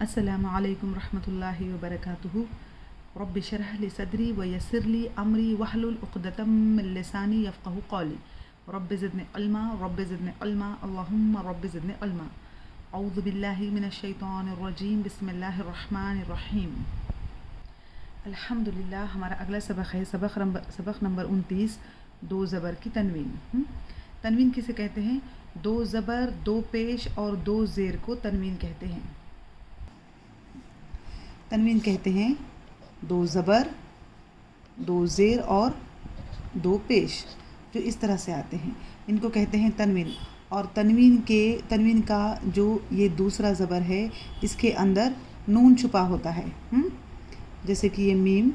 السلام علیکم ورحمۃ اللہ وبرکاتہ. رب اشرح لی صدری ویسر لی امری واحلل عقدۃ من لسانی یفقهوا قولی. رب زدنی علما اللہم رب زدنی علما. اعوذ باللہ من الشیطان الرجیم. بسم اللہ الرحمن الرحیم. الحمدللہ. ہمارا اگلا سبق ہے سبق نمبر 29. دو زبر کی تنوین. تنوین کسے کہتے ہیں؟ دو زبر، دو پیش اور دو زیر کو تنوین کہتے ہیں. تنوین کہتے ہیں دو زبر، دو زیر اور دو پیش جو اس طرح سے آتے ہیں، ان کو کہتے ہیں تنوین. اور تنوین کا جو یہ دوسرا زبر ہے اس کے اندر نون چھپا ہوتا ہے. جیسے کہ یہ میم،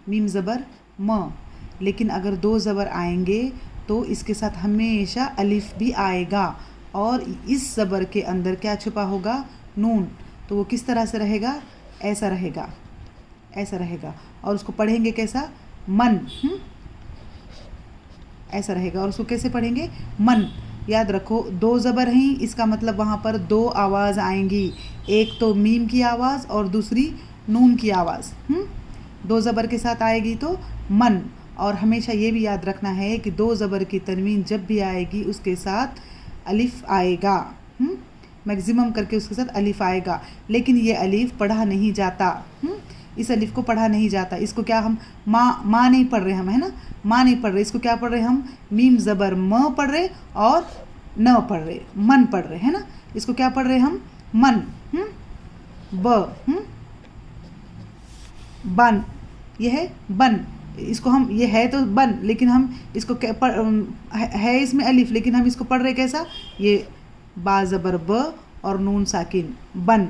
میم زبر م، لیکن اگر دو زبر آئیں گے تو اس کے ساتھ ہمیشہ الف بھی آئے گا، اور اس زبر کے اندر کیا چھپا ہوگا؟ نون. تو وہ کس طرح سے رہے گا؟ ایسا رہے گا. اور اس کو پڑھیں گے کیسا؟ من. ایسا رہے گا. اور اس کو کیسے پڑھیں گے؟ من. یاد رکھو دو زبر ہیں، اس کا مطلب وہاں پر دو آواز آئیں گی، ایک تو میم کی آواز اور دوسری نون کی آواز. دو زبر کے ساتھ آئے گی تو من. اور ہمیشہ یہ بھی یاد رکھنا ہے کہ دو زبر کی تنوین جب بھی آئے گی اس کے ساتھ الف آئے گا. میکزیمم کر کے اس کے ساتھ الف آئے گا، لیکن یہ الف پڑھا نہیں جاتا. اس الف کو پڑھا نہیں جاتا. اس کو کیا ہم ماں نہیں پڑھ رہے ہم، ہے نا؟ ماں نہیں پڑھ رہے. اس کو کیا پڑھ رہے ہم؟ میم زبر م پڑھ رہے اور نہ پڑھ رہے، من پڑھ رہے، ہے نا؟ اس کو کیا پڑھ رہے ہم؟ من. ب بن. یہ ہے بن. اس کو ہم، یہ ہے تو بن، لیکن ہم اس کو ہے اس میں الف، لیکن ہم اس کو پڑھ رہے کیسا؟ یہ با زبر ب اور نون ساکن بن.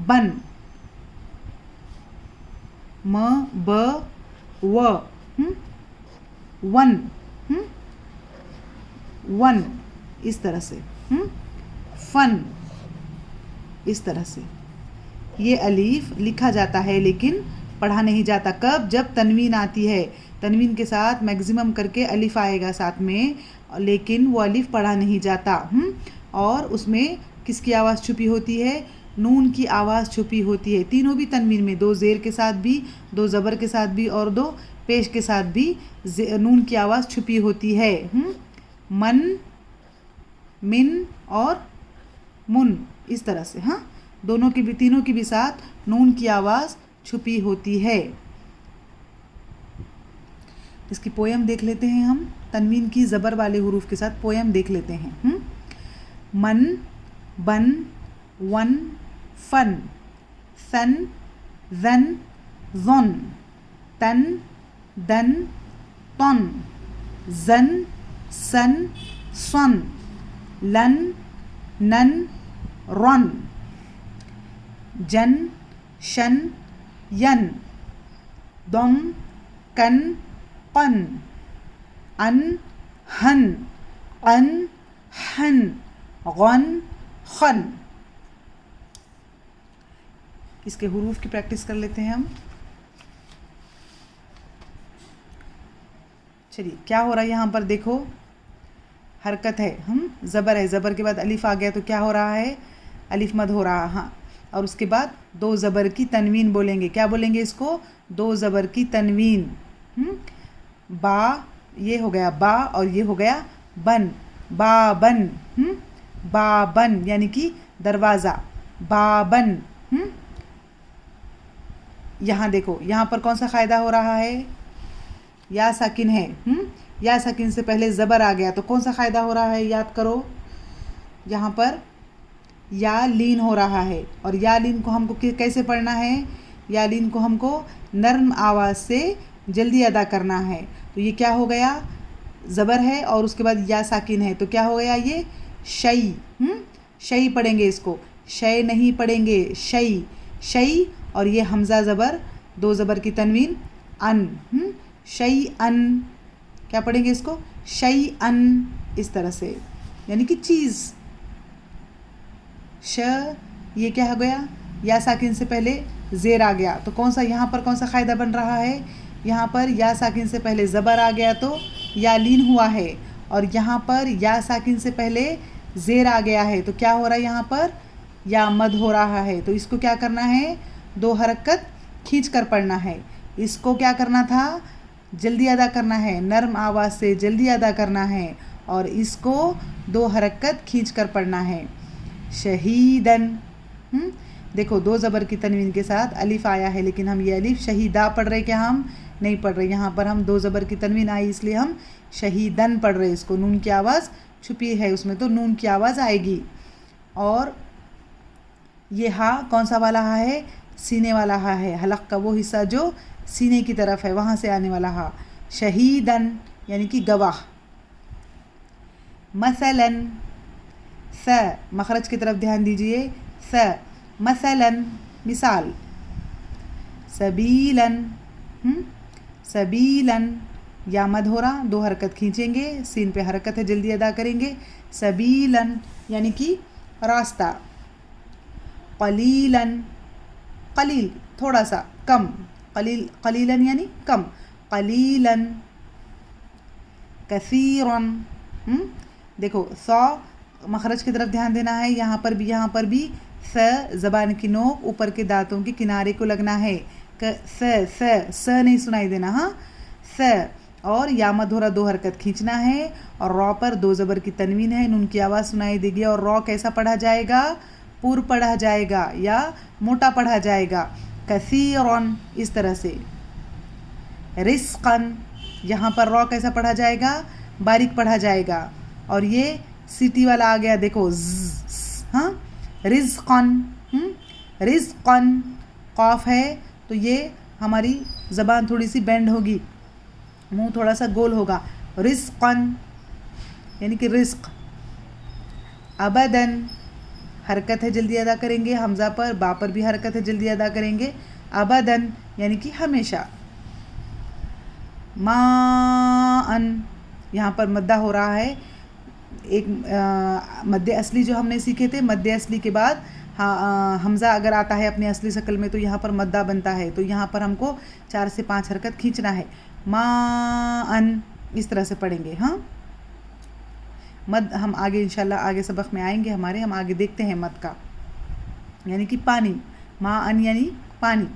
بن. م ب و. ون. ون. اس طرح سے. فن. اس طرح سے. یہ الف لکھا جاتا ہے لیکن پڑھا نہیں جاتا. کب؟ جب تنوین آتی ہے. تنوین کے ساتھ میکزیمم کر کے الف آئے گا ساتھ میں، لیکن وہ الف پڑھا نہیں جاتا. اور اس میں کس کی آواز چھپی ہوتی ہے؟ نون کی آواز چھپی ہوتی ہے. تینوں بھی تنوین میں، دو زیر کے ساتھ بھی، دو زبر کے ساتھ بھی اور دو پیش کے ساتھ بھی نون کی آواز چھپی ہوتی ہے. من، من اور من. اس طرح سے دونوں کی بھی، تینوں کی بھی ساتھ نون کی آواز چھپی ہوتی ہے. اس کی پویم دیکھ لیتے ہیں ہم. تنوین کی زبر والے حروف کے ساتھ پویم دیکھ لیتے ہیں. من، بن، ون، فن، ثن، ذن، ظن، تن، دن، طن، زن، سن، صن، لن، نن، رن، جن، شن، ین، دن، کن، قن، ان، ہن، قن، حن، غن، خن. اس کے حروف کی پریکٹس کر لیتے ہیں ہم. چلیے کیا ہو رہا ہے یہاں پر دیکھو، حرکت ہے. زبر ہے، زبر کے بعد الف آ گیا تو کیا ہو رہا ہے؟ الف مد ہو رہا. اور اس کے بعد دو زبر کی تنوین بولیں گے. کیا بولیں گے اس کو؟ دو زبر کی تنوین. با، یہ ہو گیا با اور یہ ہو گیا بن. با بن. با بن یعنی کہ دروازہ. با بن. یہاں دیکھو، یہاں پر کون سا قاعدہ ہو رہا ہے؟ یا ساکن ہے. یا ساکن سے پہلے زبر آ گیا تو کون سا قاعدہ ہو رہا ہے؟ یاد کرو. یہاں پر یا لین ہو رہا ہے، اور یا لین کو ہم کو کیسے پڑھنا ہے؟ یا لین کو ہم کو نرم آواز سے جلدی ادا کرنا ہے. تو یہ کیا ہو گیا؟ زبر ہے اور اس کے بعد یا ساکن ہے تو کیا ہو گیا؟ یہ شئی. شئی پڑھیں گے اس کو، شے نہیں پڑھیں گے. شئی. شئی. اور یہ حمزہ زبر، دو زبر کی تنوین ان. شئی ان. کیا پڑھیں گے اس کو؟ شئی ان. اس طرح سے، یعنی کہ چیز. ش، یہ کیا ہو گیا؟ یا ساکن سے پہلے زیر آ گیا تو کون سا یہاں پر کون سا قاعدہ بن رہا ہے؟ یہاں پر یا ساکن سے پہلے زبر آ گیا تو یا لین ہوا ہے، اور یہاں پر یا ساکن سے پہلے زیر آ گیا ہے تو کیا ہو رہا ہے؟ یہاں پر یا مد ہو رہا ہے تو اس کو کیا کرنا ہے؟ 2 حرکت کھینچ کر پڑھنا ہے. اس کو کیا کرنا تھا؟ جلدی ادا کرنا ہے، نرم آواز سے جلدی ادا کرنا ہے، اور اس کو 2 حرکت کھینچ کر پڑھنا ہے. شہیدن. دیکھو 2 زبر کی تنوین کے ساتھ الف آیا ہے، لیکن ہم یہ الف شہیدہ پڑھ رہے، کیا ہم نہیں پڑھ رہے. یہاں پر ہم 2 زبر کی تنوین آئی اس لیے ہم شہیدن پڑھ رہے. اس کو نون کی آواز چھپی ہے اس میں، تو نون کی آواز آئے گی. اور یہ ہا کون سا والا ہا ہے؟ سینے والا ہا ہے. حلق کا وہ حصہ جو سینے کی طرف ہے، وہاں سے آنے والا ہا. شہیدن یعنی کہ گواہ. مثلاً. س مخرج کی طرف دھیان دیجئے. س مثلاً مثال. سبیلاً. سبیلاً یا مد ہو رہا، 2 حرکت کھینچیں گے، سین پہ حرکت ہے جلدی ادا کریں گے. سبیلاً یعنی کہ راستہ. قلیلاً. قلیل تھوڑا سا کم. قلیلاً یعنی کم. قلیلاً. کثیراً. دیکھو سو مخرج کی طرف دھیان دینا ہے. یہاں پر بھی س زبان کی نوک اوپر کے دانتوں کے کنارے کو لگنا ہے. س نہیں سنائی دینا. ہاں س. اور یا مد ہو رہا 2 حرکت کھینچنا ہے، اور را پر 2 زبر کی تنوین ہے، نون کی آواز سنائی دے گی. اور را کیسا پڑھا جائے گا؟ پر پڑھا جائے گا یا موٹا پڑھا جائے گا. کثیراً اس طرح سے. رزقاً یہاں پر را کیسا پڑھا جائے گا؟ باریک پڑھا جائے گا. اور یہ سیٹی والا آ گیا دیکھو. ہاں رزقاً. رزقاً قاف ہے تو یہ ہماری زبان تھوڑی سی بینڈ ہوگی، منہ تھوڑا سا گول ہوگا. رزقاً یعنی کہ رزق. ابداً حرکت ہے جلدی ادا کریں گے، حمزہ پر، با پر بھی حرکت ہے جلدی ادا کریں گے. ابداً یعنی کہ ہمیشہ. ماءً یہاں پر مدہ ہو رہا ہے. ایک مد اصلی جو ہم نے سیکھے تھے، مد اصلی کے بعد حمزہ اگر آتا ہے اپنے اصلی شکل میں تو یہاں پر مدہ بنتا ہے، تو یہاں پر ہم کو 4 سے 5 حرکت کھینچنا ہے. ماءً اس طرح سے پڑھیں گے. ہاں مد ہم آگے انشاءاللہ آگے سبق میں آئیں گے ہمارے، ہم آگے دیکھتے ہیں مد کا، یعنی کہ پانی. ماءً یعنی پانی.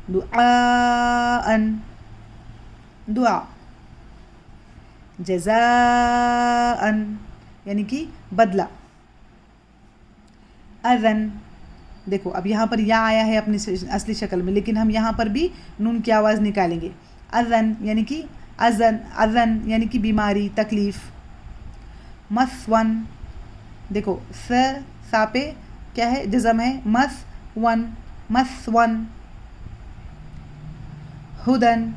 دعاءً دعا. جزاءً یعنی کہ بدلہ. اذن. دیکھو اب یہاں پر یا آیا ہے اپنی اصلی شکل میں، لیکن ہم یہاں پر بھی نون کی آواز نکالیں گے. اذن یعنی کہ اذن یعنی کہ بیماری، تکلیف. مثون. دیکھو سا پہ کیا ہے؟ جزم ہے. مثون. مثون. ہدن.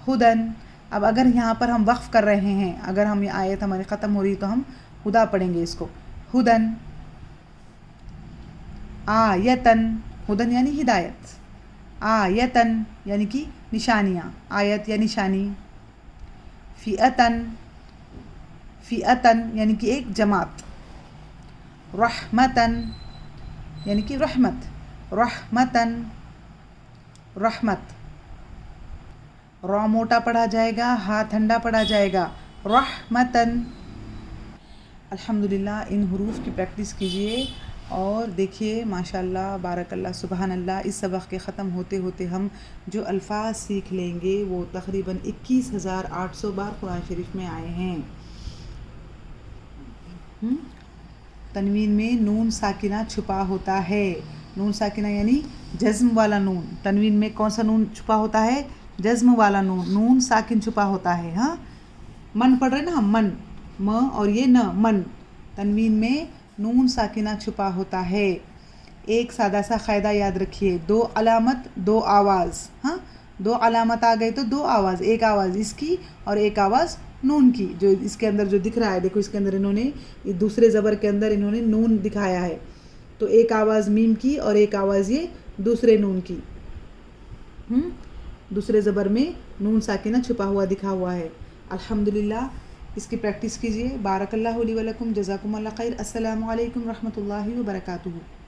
ہدن. اب اگر یہاں پر ہم وقف کر رہے ہیں، اگر ہم یہ آیت ہماری ختم ہو رہی تو ہم ہدا پڑھیں گے اس کو. ہدن. آیتن. ہدن یعنی ہدایت. آیتن یعنی کہ نشانیاں. آیت یا نشانی. فئتن. فئتن یعنی کہ ایک جماعت. رحمتن یعنی کہ رحمت. رحمتن. رحمت. را موٹا پڑھا جائے گا، ہا ٹھنڈا پڑھا جائے گا. رحمتن. الحمدللہ ان حروف کی پریکٹس کیجئے اور دیکھیے ماشاءاللہ بارک اللہ سبحان اللہ. اس سبق کے ختم ہوتے ہوتے ہم جو الفاظ سیکھ لیں گے وہ تقریباً 21,800 بار قرآن شریف میں آئے ہیں. تنوین میں نون ساکنہ چھپا ہوتا ہے. نون ساکنہ یعنی جزم والا نون. تنوین میں کون سا نون چھپا ہوتا ہے؟ جزم والا نون. نون ساکن چھپا ہوتا ہے. ہاں من پڑھ رہے نا ہم، من، م اور یہ ن، من. تنوین میں نون ساکنہ چھپا ہوتا ہے. ایک سادہ سا قاعدہ یاد رکھیے، 2 علامت 2 آواز. ہاں 2 علامت آ گئے تو 2 آواز، ایک آواز اس کی اور ایک آواز نون کی. جو اس کے اندر جو دکھ رہا ہے دیکھو، اس کے اندر انہوں نے دوسرے زبر کے اندر انہوں نے نون دکھایا ہے، تو ایک آواز میم کی اور ایک آواز یہ دوسرے نون کی. دوسرے زبر میں نون ساکنہ چھپا ہوا دکھا ہوا ہے. الحمدللہ اس کی پریکٹس کیجئے. بارک اللہ لی ولکم. جزاکم اللہ خیر. السلام علیکم ورحمۃ اللہ وبرکاتہ.